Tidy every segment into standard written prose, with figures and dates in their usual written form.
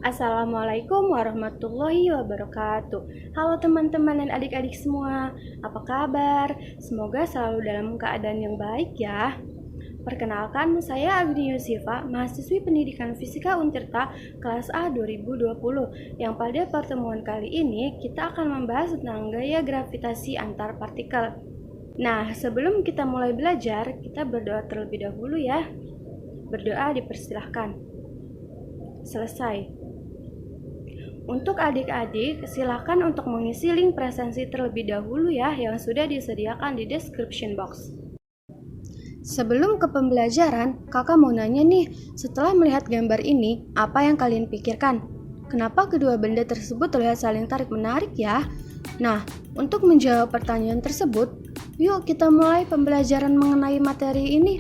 Assalamualaikum warahmatullahi wabarakatuh. Halo teman-teman dan adik-adik semua, apa kabar? Semoga selalu dalam keadaan yang baik ya. Perkenalkan, saya Agni Yusifa, mahasiswi Pendidikan Fisika Untirta kelas A 2020, yang pada pertemuan kali ini kita akan membahas tentang gaya gravitasi antar partikel. Nah, sebelum kita mulai belajar, kita berdoa terlebih dahulu ya. Berdoa dipersilahkan. Selesai. Untuk adik-adik, silakan untuk mengisi link presensi terlebih dahulu ya yang sudah disediakan di description box. Sebelum ke pembelajaran, kakak mau nanya nih, setelah melihat gambar ini, apa yang kalian pikirkan? Kenapa kedua benda tersebut terlihat saling tarik-menarik ya? Nah, untuk menjawab pertanyaan tersebut, yuk kita mulai pembelajaran mengenai materi ini.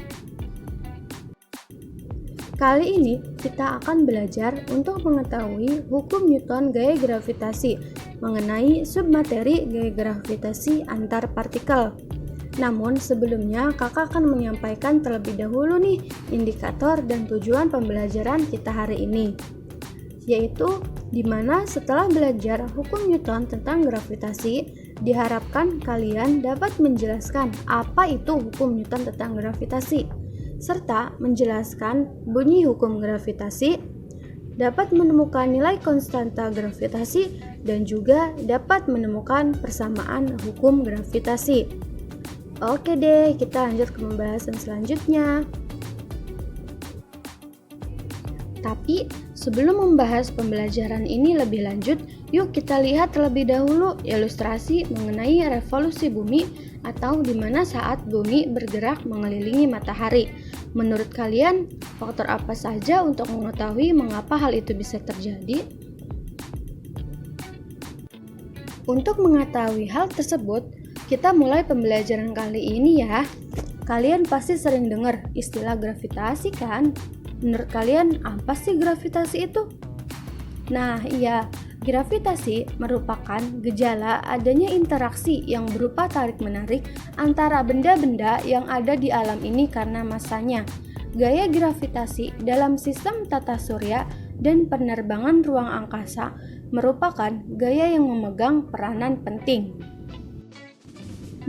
Kali ini kita akan belajar untuk mengetahui hukum Newton gaya gravitasi mengenai submateri gaya gravitasi antar partikel. Namun sebelumnya kakak akan menyampaikan terlebih dahulu nih indikator dan tujuan pembelajaran kita hari ini, yaitu dimana setelah belajar hukum Newton tentang gravitasi, diharapkan kalian dapat menjelaskan apa itu hukum Newton tentang gravitasi, serta menjelaskan bunyi hukum gravitasi, dapat menemukan nilai konstanta gravitasi, dan juga dapat menemukan persamaan hukum gravitasi. Oke deh, kita lanjut ke pembahasan selanjutnya. Tapi sebelum membahas pembelajaran ini lebih lanjut, yuk kita lihat terlebih dahulu ilustrasi mengenai revolusi bumi atau di mana saat bumi bergerak mengelilingi matahari. Menurut kalian, faktor apa saja untuk mengetahui mengapa hal itu bisa terjadi? Untuk mengetahui hal tersebut, kita mulai pembelajaran kali ini ya. Kalian pasti sering dengar istilah gravitasi kan? Menurut kalian, apa sih gravitasi itu? Nah, iya, gravitasi merupakan gejala adanya interaksi yang berupa tarik-menarik antara benda-benda yang ada di alam ini karena masanya. Gaya gravitasi dalam sistem tata surya dan penerbangan ruang angkasa merupakan gaya yang memegang peranan penting.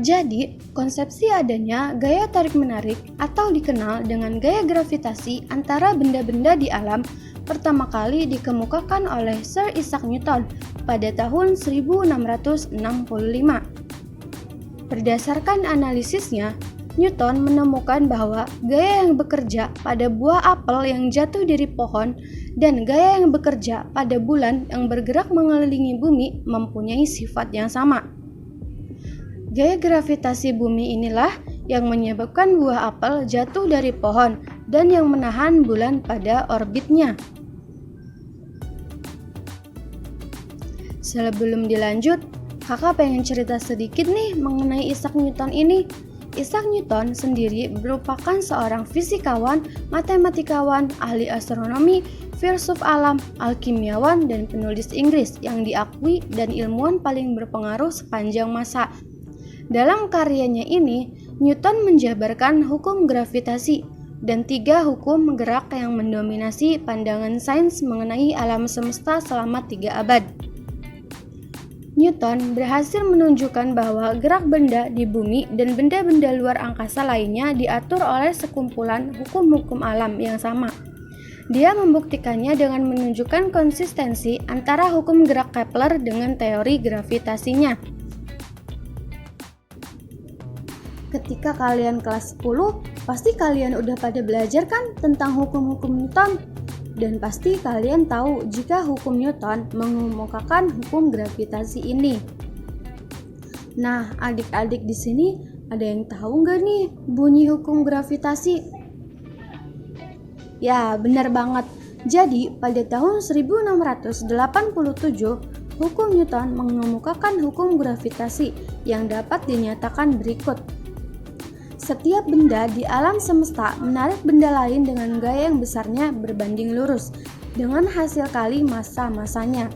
Jadi, konsepsi adanya gaya tarik-menarik atau dikenal dengan gaya gravitasi antara benda-benda di alam pertama kali dikemukakan oleh Sir Isaac Newton pada tahun 1665. Berdasarkan analisisnya, Newton menemukan bahwa gaya yang bekerja pada buah apel yang jatuh dari pohon dan gaya yang bekerja pada bulan yang bergerak mengelilingi bumi mempunyai sifat yang sama. Gaya gravitasi bumi inilah yang menyebabkan buah apel jatuh dari pohon dan yang menahan bulan pada orbitnya. Sebelum dilanjut, kakak pengen cerita sedikit nih mengenai Isaac Newton ini. Isaac Newton sendiri merupakan seorang fisikawan, matematikawan, ahli astronomi, filsuf alam, alkimiawan, dan penulis Inggris yang diakui dan ilmuwan paling berpengaruh sepanjang masa. Dalam karyanya ini, Newton menjabarkan hukum gravitasi dan 3 hukum gerak yang mendominasi pandangan sains mengenai alam semesta selama 3 abad. Newton berhasil menunjukkan bahwa gerak benda di bumi dan benda-benda luar angkasa lainnya diatur oleh sekumpulan hukum-hukum alam yang sama. Dia membuktikannya dengan menunjukkan konsistensi antara hukum gerak Kepler dengan teori gravitasinya. Ketika kalian kelas 10, pasti kalian udah pada belajar kan tentang hukum-hukum Newton? Dan pasti kalian tahu jika hukum Newton mengemukakan hukum gravitasi ini. Nah, adik-adik di sini ada yang tahu nggak nih bunyi hukum gravitasi? Ya, benar banget. Jadi, pada tahun 1687, hukum Newton mengemukakan hukum gravitasi yang dapat dinyatakan berikut. Setiap benda di alam semesta menarik benda lain dengan gaya yang besarnya berbanding lurus dengan hasil kali massa-massanya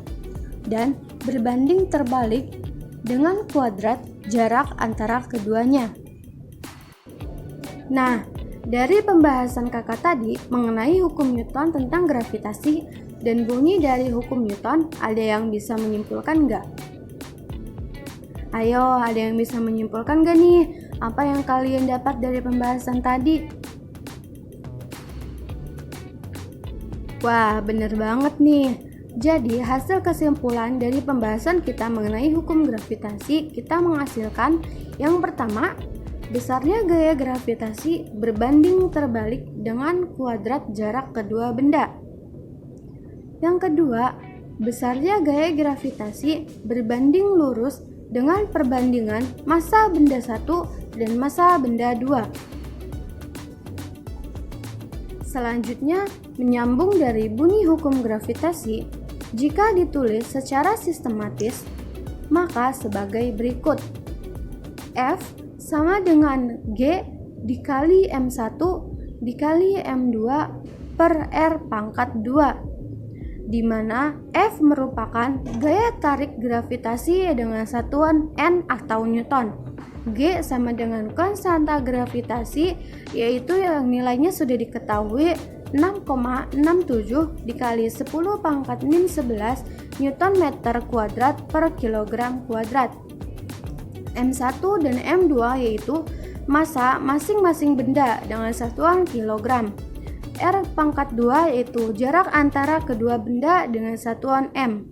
dan berbanding terbalik dengan kuadrat jarak antara keduanya. Nah, Dari pembahasan kakak tadi mengenai hukum Newton tentang gravitasi dan bunyi dari hukum Newton, ada yang bisa menyimpulkan nggak? Ayo, ada yang bisa menyimpulkan nggak nih? Apa yang kalian dapat dari pembahasan tadi? Wah, bener banget nih. Jadi, hasil kesimpulan dari pembahasan kita mengenai hukum gravitasi, kita menghasilkan yang pertama, besarnya gaya gravitasi berbanding terbalik dengan kuadrat jarak kedua benda. Yang kedua, besarnya gaya gravitasi berbanding lurus dengan perbandingan massa benda 1 dan massa benda 2. Selanjutnya, menyambung dari bunyi hukum gravitasi, jika ditulis secara sistematis, maka sebagai berikut. F sama dengan G dikali M1 dikali M2 per R pangkat 2, di mana F merupakan gaya tarik gravitasi dengan satuan N atau Newton. G sama dengan konstanta gravitasi, yaitu yang nilainya sudah diketahui 6,67 dikali 10 pangkat min 11 Newton meter kuadrat per kilogram kuadrat. M1 dan M2 yaitu massa masing-masing benda dengan satuan kilogram. R pangkat 2 yaitu jarak antara kedua benda dengan satuan M.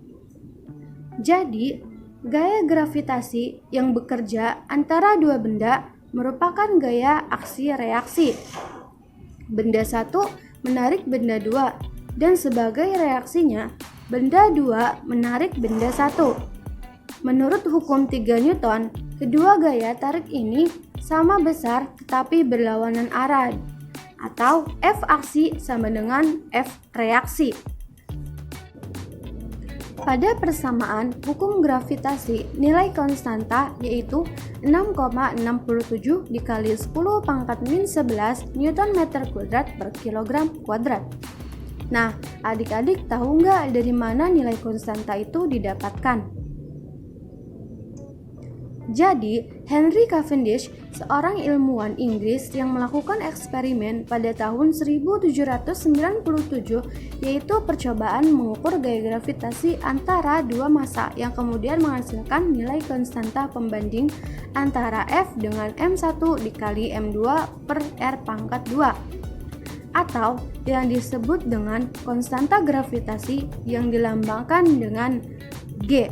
Jadi, gaya gravitasi yang bekerja antara dua benda merupakan gaya aksi reaksi. Benda 1 menarik benda 2 dan sebagai reaksinya, benda 2 menarik benda 1. Menurut hukum 3 Newton, kedua gaya tarik ini sama besar tetapi berlawanan arah, atau F aksi sama dengan F reaksi. Pada persamaan hukum gravitasi, nilai konstanta yaitu 6,67 dikali 10 pangkat min 11 Newton meter kuadrat per kilogram kuadrat. Nah, adik-adik tahu nggak dari mana nilai konstanta itu didapatkan? Jadi, Henry Cavendish, seorang ilmuwan Inggris yang melakukan eksperimen pada tahun 1797, yaitu percobaan mengukur gaya gravitasi antara dua massa yang kemudian menghasilkan nilai konstanta pembanding antara F dengan M1 dikali M2 per R pangkat 2, atau yang disebut dengan konstanta gravitasi yang dilambangkan dengan G.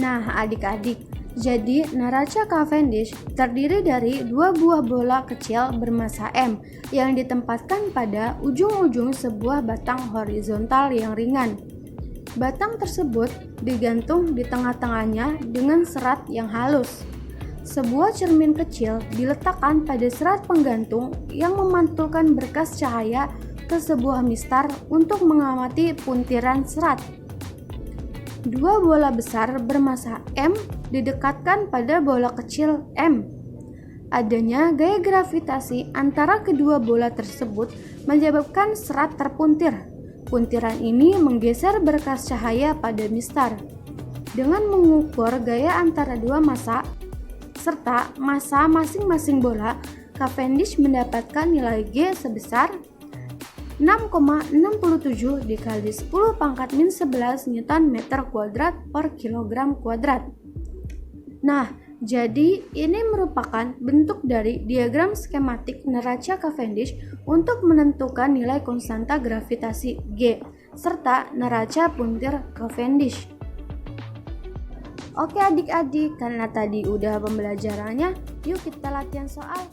Nah, adik-adik, jadi neraca Cavendish terdiri dari dua buah bola kecil bermassa M yang ditempatkan pada ujung-ujung sebuah batang horizontal yang ringan. Batang tersebut digantung di tengah-tengahnya dengan serat yang halus. Sebuah cermin kecil diletakkan pada serat penggantung yang memantulkan berkas cahaya ke sebuah mistar untuk mengamati puntiran serat. Dua bola besar bermassa M didekatkan pada bola kecil M. Adanya gaya gravitasi antara kedua bola tersebut menyebabkan serat terpuntir. Puntiran ini menggeser berkas cahaya pada mistar. Dengan mengukur gaya antara dua massa serta massa masing-masing bola, Cavendish mendapatkan nilai G sebesar 6,67 dikali 10 pangkat min 11 Newton meter kuadrat per kilogram kuadrat. Nah, jadi ini merupakan bentuk dari diagram skematik neraca Cavendish untuk menentukan nilai konstanta gravitasi G serta neraca puntir Cavendish. Oke adik-adik, karena tadi udah pembelajarannya, yuk kita latihan soal.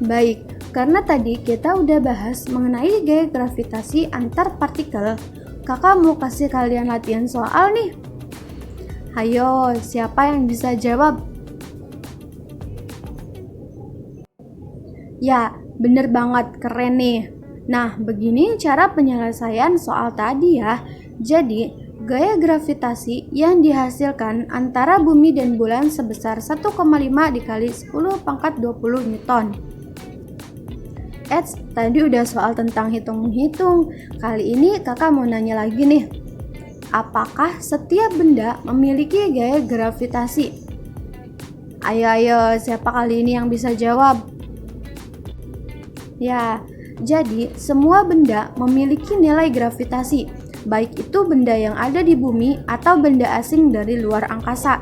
Baik, karena tadi kita udah bahas mengenai gaya gravitasi antar partikel, kakak mau kasih kalian latihan soal nih. Hayo, siapa yang bisa jawab? Ya, bener banget, keren nih. Nah, begini cara penyelesaian soal tadi ya. Jadi, gaya gravitasi yang dihasilkan antara bumi dan bulan sebesar 1,5 dikali 10 pangkat 20 Newton. Tadi udah soal tentang hitung-hitung. Kali ini kakak mau nanya lagi nih. Apakah setiap benda memiliki gaya gravitasi? Ayo, siapa kali ini yang bisa jawab? Ya, jadi semua benda memiliki nilai gravitasi, baik itu benda yang ada di bumi atau benda asing dari luar angkasa.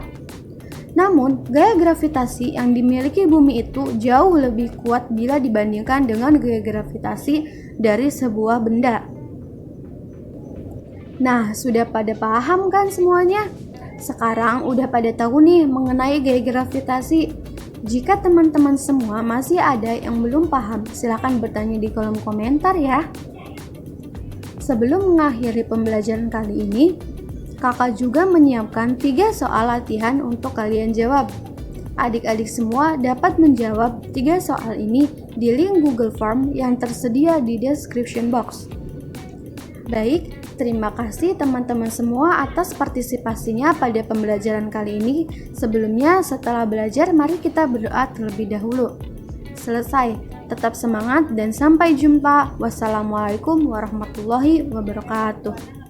Namun, gaya gravitasi yang dimiliki bumi itu jauh lebih kuat bila dibandingkan dengan gaya gravitasi dari sebuah benda. Nah, sudah pada paham kan semuanya? Sekarang udah pada tahu nih mengenai gaya gravitasi. Jika teman-teman semua masih ada yang belum paham, silakan bertanya di kolom komentar ya. Sebelum mengakhiri pembelajaran kali ini, kakak juga menyiapkan 3 soal latihan untuk kalian jawab. Adik-adik semua dapat menjawab 3 soal ini di link Google Form yang tersedia di description box. Baik, terima kasih teman-teman semua atas partisipasinya pada pembelajaran kali ini. Sebelumnya, setelah belajar, mari kita berdoa terlebih dahulu. Selesai, tetap semangat dan sampai jumpa. Wassalamualaikum warahmatullahi wabarakatuh.